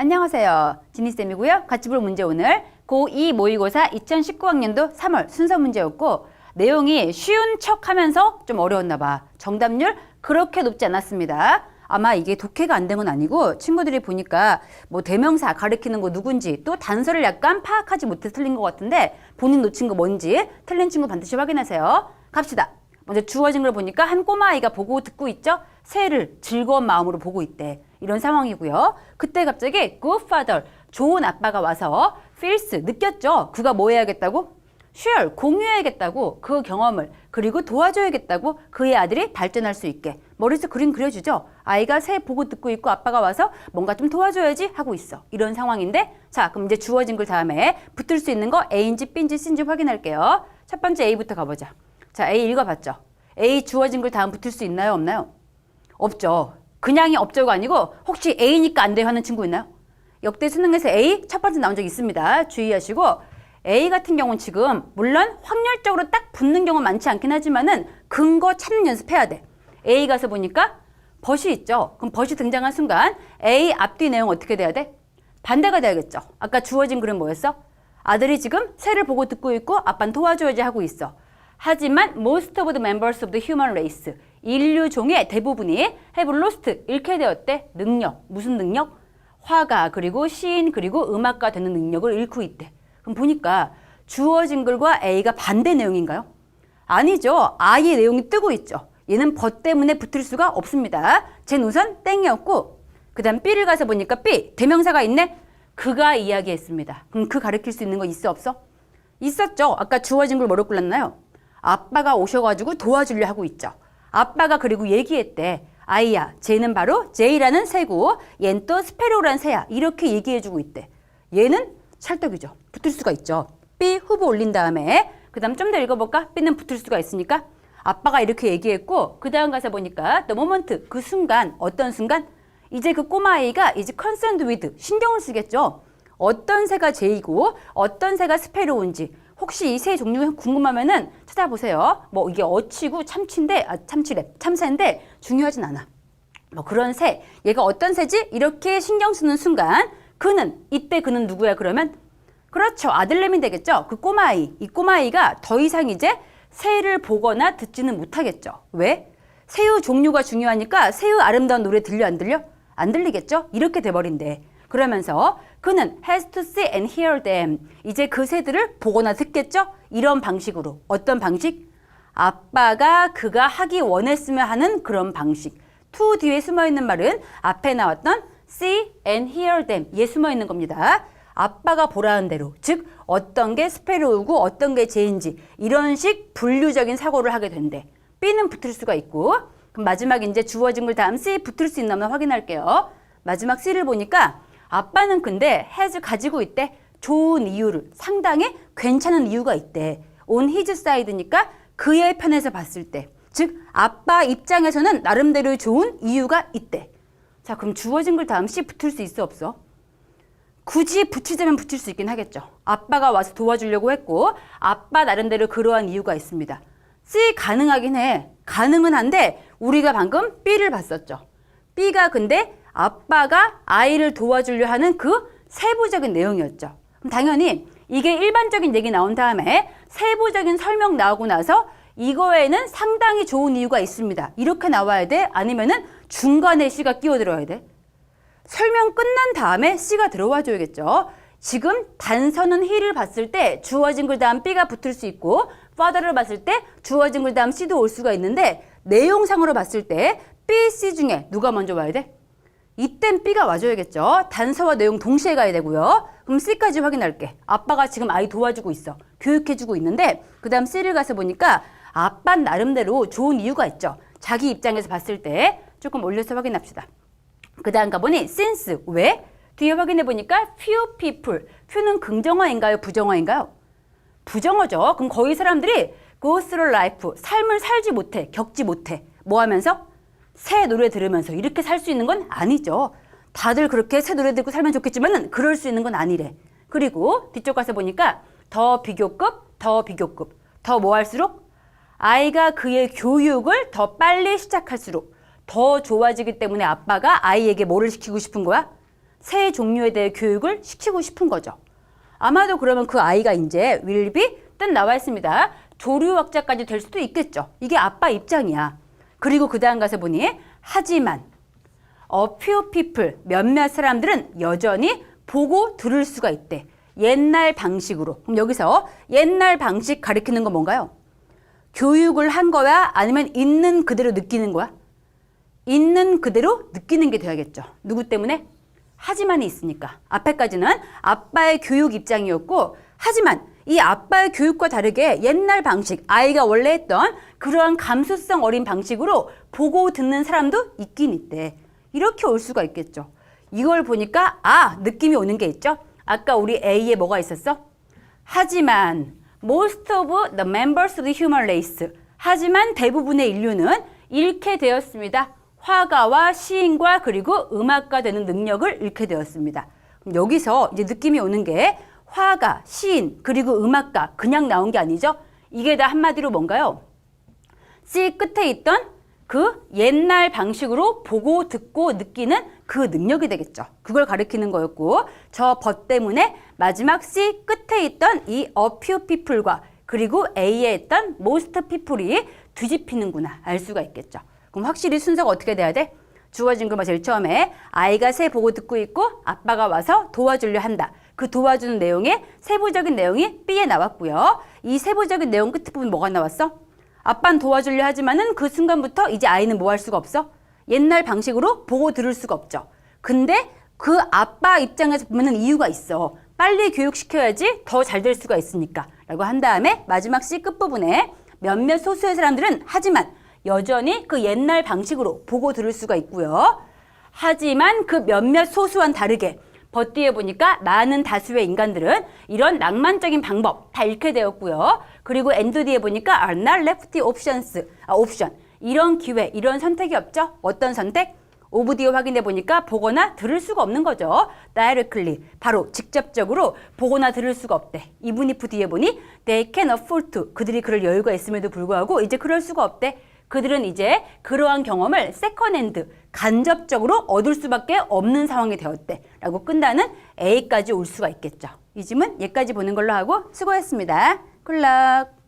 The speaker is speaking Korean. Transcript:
안녕하세요. 지니쌤이고요. 같이 볼 문제 오늘 고2 모의고사 2019학년도 3월 순서 문제였고 내용이 쉬운 척 하면서 좀 어려웠나 봐. 정답률 그렇게 높지 않았습니다. 아마 이게 독해가 안 된 건 아니고 친구들이 보니까 뭐 대명사 가리키는 거 누군지 또 단서를 약간 파악하지 못해서 틀린 것 같은데 본인 놓친 거 뭔지 틀린 친구 반드시 확인하세요. 갑시다. 먼저 주어진 걸 보니까 한 꼬마아이가 보고 듣고 있죠? 새를 즐거운 마음으로 보고 있대. 이런 상황이고요. 그때 갑자기 good father, 좋은 아빠가 와서 feels, 느꼈죠? 그가 뭐 해야겠다고? share, 공유해야겠다고 그 경험을 그리고 도와줘야겠다고 그의 아들이 발전할 수 있게 머릿속 그림 그려주죠? 아이가 새 보고 듣고 있고 아빠가 와서 뭔가 좀 도와줘야지 하고 있어. 이런 상황인데 자 그럼 이제 주어진 글 다음에 붙을 수 있는 거 A인지 B인지 C인지 확인할게요. 첫 번째 A부터 가보자. 자 A 읽어봤죠? A 주어진 글 다음 붙을 수 있나요? 없나요? 없죠. 그냥이 없죠가 아니고 혹시 A니까 안 돼요 하는 친구 있나요? 역대 수능에서 A 첫 번째 나온 적 있습니다. 주의하시고 A 같은 경우는 지금 물론 확률적으로 딱 붙는 경우 많지 않긴 하지만은 근거 찾는 연습해야 돼. A 가서 보니까 벗이 있죠. 그럼 벗이 등장한 순간 A 앞뒤 내용 어떻게 돼야 돼? 반대가 돼야겠죠. 아까 주어진 글은 뭐였어? 아들이 지금 새를 보고 듣고 있고 아빠는 도와줘야지 하고 있어. 하지만 most of the members of the human race 인류 종의 대부분이 have lost 잃게 되었대. 능력. 무슨 능력? 화가 그리고 시인 그리고 음악가 되는 능력을 잃고 있대. 그럼 보니까 주어진 글과 A가 반대 내용인가요? 아니죠. I의 내용이 뜨고 있죠. 얘는 벗 때문에 붙을 수가 없습니다. 제 우선 땡이었고 그 다음 B를 가서 보니까 B 대명사가 있네. 그가 이야기했습니다. 그럼 그 가르칠 수 있는 거 있어 없어? 있었죠. 아까 주어진 글 뭐로 골랐나요? 아빠가 오셔가지고 도와주려 하고 있죠. 아빠가 그리고 얘기했대. 아이야, 쟤는 바로 J라는 새고 얘는 또 스페로우라는 새야. 이렇게 얘기해주고 있대. 얘는 찰떡이죠. 붙을 수가 있죠. B 후보 올린 다음에 그 다음 좀 더 읽어볼까? B는 붙을 수가 있으니까 아빠가 이렇게 얘기했고 그 다음 가서 보니까 the moment 그 순간 어떤 순간? 이제 그 꼬마아이가 이제 concerned with 신경을 쓰겠죠. 어떤 새가 J이고 어떤 새가 스페로우인지 혹시 이 새 종류 궁금하면은 찾아보세요. 뭐 이게 어치고 참치인데 참치래 참새인데 중요하진 않아. 뭐 그런 새 얘가 어떤 새지? 이렇게 신경 쓰는 순간 그는 이때 그는 누구야 그러면? 그렇죠. 아들내미 되겠죠. 그 꼬마아이 이 꼬마아이가 더 이상 이제 새를 보거나 듣지는 못하겠죠. 왜? 새우 종류가 중요하니까 새우 아름다운 노래 들려 안 들려? 안 들리겠죠? 이렇게 돼버린대. 그러면서 그는 has to see and hear them. 이제 그 새들을 보거나 듣겠죠? 이런 방식으로. 어떤 방식? 아빠가 그가 하기 원했으면 하는 그런 방식. to 뒤에 숨어있는 말은 앞에 나왔던 see and hear them. 얘 숨어있는 겁니다. 아빠가 보라는 대로. 즉 어떤 게 스페로우고 어떤 게 제인지 이런 식 분류적인 사고를 하게 된대. B는 붙을 수가 있고 그럼 마지막 이제 주어진 글 다음 C 붙을 수 있나 한번 확인할게요. 마지막 C를 보니까 아빠는 근데 has 가지고 있대. 좋은 이유를 상당히 괜찮은 이유가 있대. on his side니까 그의 편에서 봤을 때. 즉 아빠 입장에서는 나름대로 좋은 이유가 있대. 자 그럼 주어진 글 다음 C 붙을 수 있어 없어? 굳이 붙이자면 붙일 수 있긴 하겠죠. 아빠가 와서 도와주려고 했고 아빠 나름대로 그러한 이유가 있습니다. C 가능하긴 해. 가능은 한데 우리가 방금 B를 봤었죠. B가 근데 아빠가 아이를 도와주려 하는 그 세부적인 내용이었죠. 그럼 당연히 이게 일반적인 얘기 나온 다음에 세부적인 설명 나오고 나서 이거에는 상당히 좋은 이유가 있습니다. 이렇게 나와야 돼? 아니면은 중간에 C가 끼어들어야 돼? 설명 끝난 다음에 C가 들어와 줘야겠죠. 지금 단서는 he를 봤을 때 주어진 글 다음 B가 붙을 수 있고 father를 봤을 때 주어진 글 다음 C도 올 수가 있는데 내용상으로 봤을 때 B, C 중에 누가 먼저 와야 돼? 이땐 B가 와줘야겠죠. 단서와 내용 동시에 가야 되고요. 그럼 C까지 확인할게. 아빠가 지금 아이 도와주고 있어. 교육해주고 있는데 그 다음 C를 가서 보니까 아빠 나름대로 좋은 이유가 있죠. 자기 입장에서 봤을 때 조금 올려서 확인합시다. 그 다음 가보니 since 왜? 뒤에 확인해 보니까 few people few는 긍정어인가요? 부정어인가요? 부정어죠. 그럼 거의 사람들이 go through life 삶을 살지 못해 겪지 못해 뭐 하면서? 새 노래 들으면서 이렇게 살 수 있는 건 아니죠. 다들 그렇게 새 노래 듣고 살면 좋겠지만 그럴 수 있는 건 아니래. 그리고 뒤쪽 가서 보니까 더 비교급 더 뭐 할수록 아이가 그의 교육을 더 빨리 시작할수록 더 좋아지기 때문에 아빠가 아이에게 뭐를 시키고 싶은 거야? 새 종류에 대해 교육을 시키고 싶은 거죠. 아마도 그러면 그 아이가 이제 will be 뜻 나와 있습니다. 조류학자까지 될 수도 있겠죠. 이게 아빠 입장이야. 그리고 그 다음 가서 보니 하지만 a few people 몇몇 사람들은 여전히 보고 들을 수가 있대. 옛날 방식으로. 그럼 여기서 옛날 방식 가리키는 건 뭔가요? 교육을 한 거야? 아니면 있는 그대로 느끼는 거야? 있는 그대로 느끼는 게 돼야겠죠. 누구 때문에? 하지만이 있으니까. 앞에까지는 아빠의 교육 입장이었고 하지만 이 아빠의 교육과 다르게 옛날 방식, 아이가 원래 했던 그러한 감수성 어린 방식으로 보고 듣는 사람도 있긴 있대. 이렇게 올 수가 있겠죠. 이걸 보니까 느낌이 오는 게 있죠. 아까 우리 A에 뭐가 있었어? 하지만 most of the members of the human race. 하지만 대부분의 인류는 잃게 되었습니다. 화가와 시인과 그리고 음악가 되는 능력을 잃게 되었습니다. 그럼 여기서 이제 느낌이 오는 게 화가, 시인, 그리고 음악가 그냥 나온 게 아니죠. 이게 다 한마디로 뭔가요? C 끝에 있던 그 옛날 방식으로 보고 듣고 느끼는 그 능력이 되겠죠. 그걸 가리키는 거였고 저 but 때문에 마지막 C 끝에 있던 이 a few people과 그리고 A에 있던 most people이 뒤집히는구나 알 수가 있겠죠. 그럼 확실히 순서가 어떻게 돼야 돼? 주어진 것만 제일 처음에 아이가 새 보고 듣고 있고 아빠가 와서 도와주려 한다. 그 도와주는 내용의 세부적인 내용이 B에 나왔고요. 이 세부적인 내용 끝 부분 뭐가 나왔어? 아빠는 도와주려 하지만은 그 순간부터 이제 아이는 뭐 할 수가 없어? 옛날 방식으로 보고 들을 수가 없죠. 근데 그 아빠 입장에서 보면은 이유가 있어. 빨리 교육시켜야지 더 잘 될 수가 있으니까. 라고 한 다음에 마지막 C 끝부분에 몇몇 소수의 사람들은 하지만 여전히 그 옛날 방식으로 보고 들을 수가 있고요. 하지만 그 몇몇 소수와는 다르게 but 뒤에 보니까 많은 다수의 인간들은 이런 낭만적인 방법 다 잃게 되었고요. 그리고 and 뒤에 보니까 are not left options, 옵션. 이런 기회, 이런 선택이 없죠. 어떤 선택? of 뒤에 확인해 보니까 보거나 들을 수가 없는 거죠. directly, 바로 직접적으로 보거나 들을 수가 없대. even if 뒤에 보니 they can afford to, 그들이 그럴 여유가 있음에도 불구하고 이제 그럴 수가 없대. 그들은 이제 그러한 경험을 second hand, 간접적으로 얻을 수밖에 없는 상황이 되었대. 라고 끝나는 A까지 올 수가 있겠죠. 이 질문 얘까지 보는 걸로 하고 수고했습니다. 굿락.